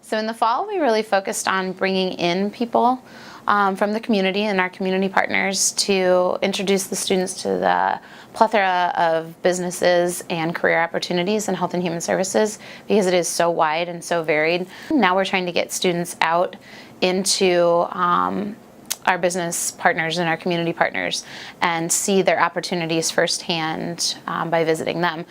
So in the fall, we really focused on bringing in people from the community and our community partners to introduce the students to the plethora of businesses and career opportunities in health and human services, because it is so wide and so varied. Now we're trying to get students out into our business partners and our community partners and see their opportunities firsthand by visiting them.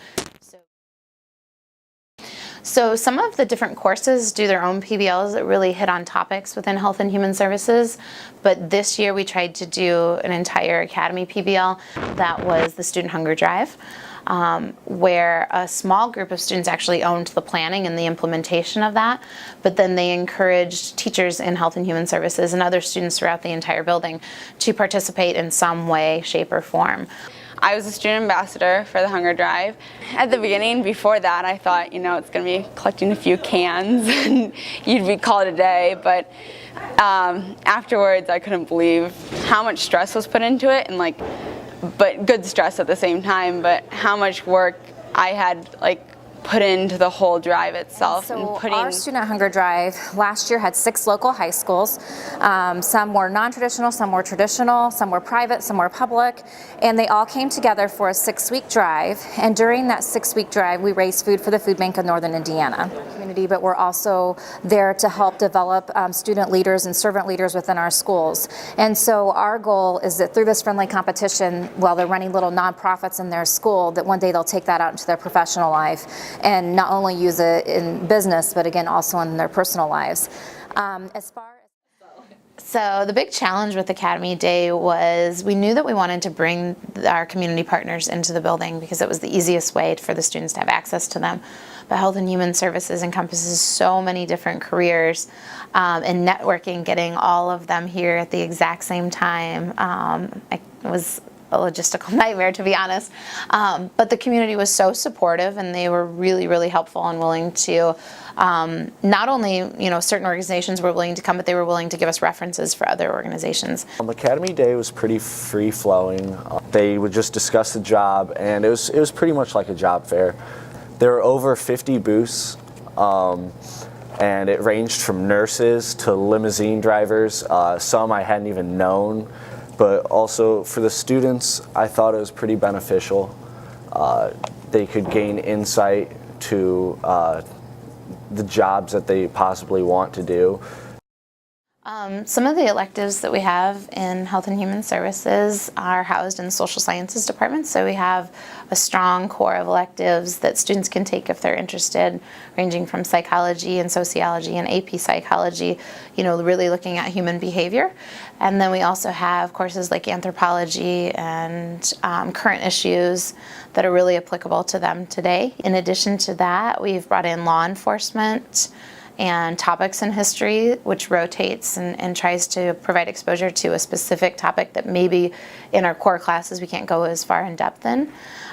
So some of the different courses do their own PBLs that really hit on topics within health and human services, but this year we tried to do an entire academy PBL that was the Student Hunger Drive, where a small group of students actually owned the planning and the implementation of that, but then they encouraged teachers in health and human services and other students throughout the entire building to participate in some way, shape, or form. I was a student ambassador for the Hunger Drive. At the beginning, before that, I thought, you know, it's going to be collecting a few cans and you'd be called a day, but afterwards I couldn't believe how much stress was put into it, and but good stress at the same time, but how much work I had put into the whole drive itself. So our Student Hunger Drive last year had 6 local high schools. Some were non-traditional, some were traditional, some were private, some were public, and they all came together for a 6-week drive. And during that 6-week drive, we raised food for the Food Bank of Northern Indiana community, but we're also there to help develop student leaders and servant leaders within our schools. And so our goal is that through this friendly competition, while they're running little nonprofits in their school, that one day they'll take that out into their professional life and not only use it in business, but again, also in their personal lives. So the big challenge with Academy Day was we knew that we wanted to bring our community partners into the building because it was the easiest way for the students to have access to them. But health and human services encompasses so many different careers, and networking, getting all of them here at the exact same time, it was a logistical nightmare, to be honest. But the community was so supportive, and they were really, really helpful and willing to not only, certain organizations were willing to come, but they were willing to give us references for other organizations. Academy Day was pretty free-flowing. They would just discuss the job, and it was pretty much like a job fair. There were over 50 booths, and it ranged from nurses to limousine drivers. Some I hadn't even known. But also for the students, I thought it was pretty beneficial. They could gain insight to the jobs that they possibly want to do. Some of the electives that we have in Health and Human Services are housed in the Social Sciences Department, so we have a strong core of electives that students can take if they're interested, ranging from psychology and sociology and AP psychology, really looking at human behavior. And then we also have courses like anthropology and current issues that are really applicable to them today. In addition to that, we've brought in law enforcement and topics in history, which rotates and tries to provide exposure to a specific topic that maybe in our core classes we can't go as far in depth in.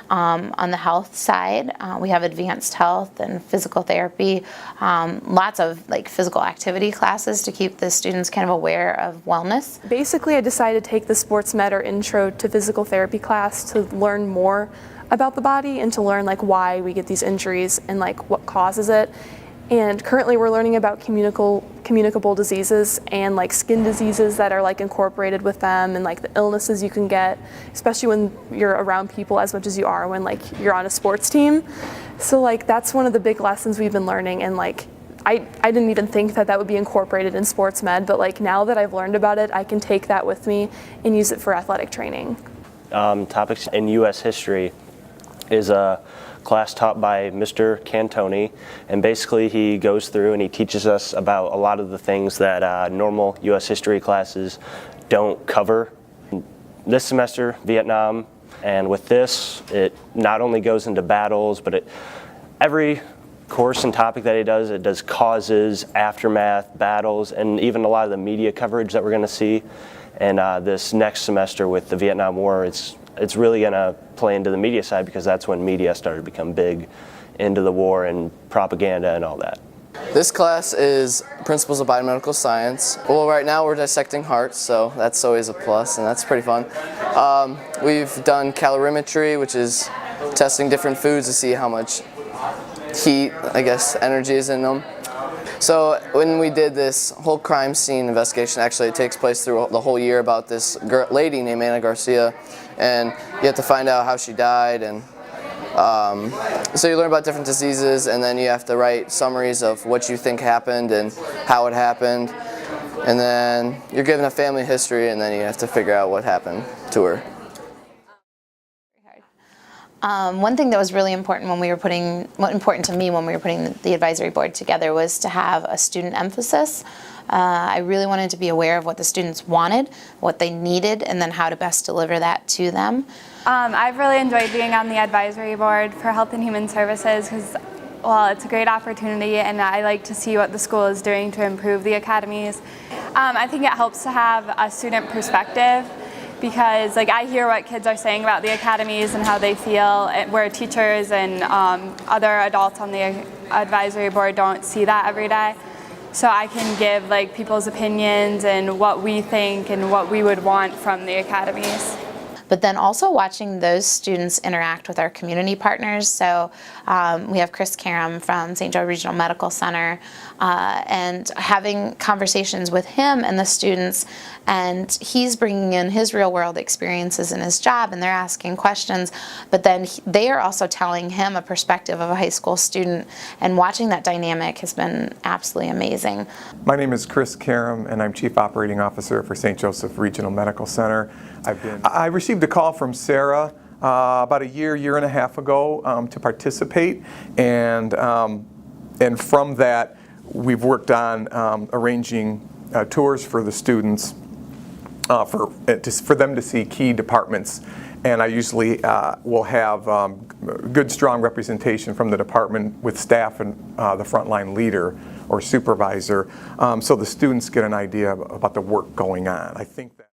On the health side, we have advanced health and physical therapy, lots of physical activity classes to keep the students kind of aware of wellness. Basically, I decided to take the sports med or intro to physical therapy class to learn more about the body and to learn why we get these injuries and what causes it. And currently we're learning about communicable diseases and skin diseases that are incorporated with them, and the illnesses you can get, especially when you're around people as much as you are when you're on a sports team. So that's one of the big lessons we've been learning, and I didn't even think that would be incorporated in sports med, but now that I've learned about it, I can take that with me and use it for athletic training. Topics in U.S. history is a class taught by Mr. Cantoni, and basically he goes through and he teaches us about a lot of the things that normal U.S. history classes don't cover. This semester, Vietnam, and with this, it not only goes into battles, but every course and topic that he does, it does causes, aftermath, battles, and even a lot of the media coverage that we're going to see. And this next semester with the Vietnam War, it's really going to play into the media side, because that's when media started to become big into the war and propaganda and all that. This class is Principles of Biomedical Science. Well, right now we're dissecting hearts, so that's always a plus, and that's pretty fun. We've done calorimetry, which is testing different foods to see how much heat, energy is in them. So when we did this whole crime scene investigation, actually it takes place through the whole year about this lady named Anna Garcia, and you have to find out how she died, and so you learn about different diseases, and then you have to write summaries of what you think happened and how it happened, and then you're given a family history, and then you have to figure out what happened to her. One thing that was really important when we were important to me when we were putting the advisory board together was to have a student emphasis. I really wanted to be aware of what the students wanted, what they needed, and then how to best deliver that to them. I've really enjoyed being on the advisory board for Health and Human Services because, well, it's a great opportunity, and I like to see what the school is doing to improve the academies. I think it helps to have a student perspective because, like, I hear what kids are saying about the academies and how they feel, where teachers and other adults on the advisory board don't see that every day. So I can give, like, people's opinions and what we think and what we would want from the academies. But then also watching those students interact with our community partners. So we have Chris Karam from St. Joe Regional Medical Center, and having conversations with him and the students, and he's bringing in his real world experiences in his job, and they're asking questions, but then they are also telling him a perspective of a high school student, and watching that dynamic has been absolutely amazing. My name is Chris Karam, and I'm Chief Operating Officer for St. Joseph Regional Medical Center. I received a call from Sarah about a year and a half ago to participate, and from that we've worked on arranging tours for the students for them to see key departments, and I usually will have good strong representation from the department with staff and the frontline leader or supervisor, so the students get an idea about the work going on. I think that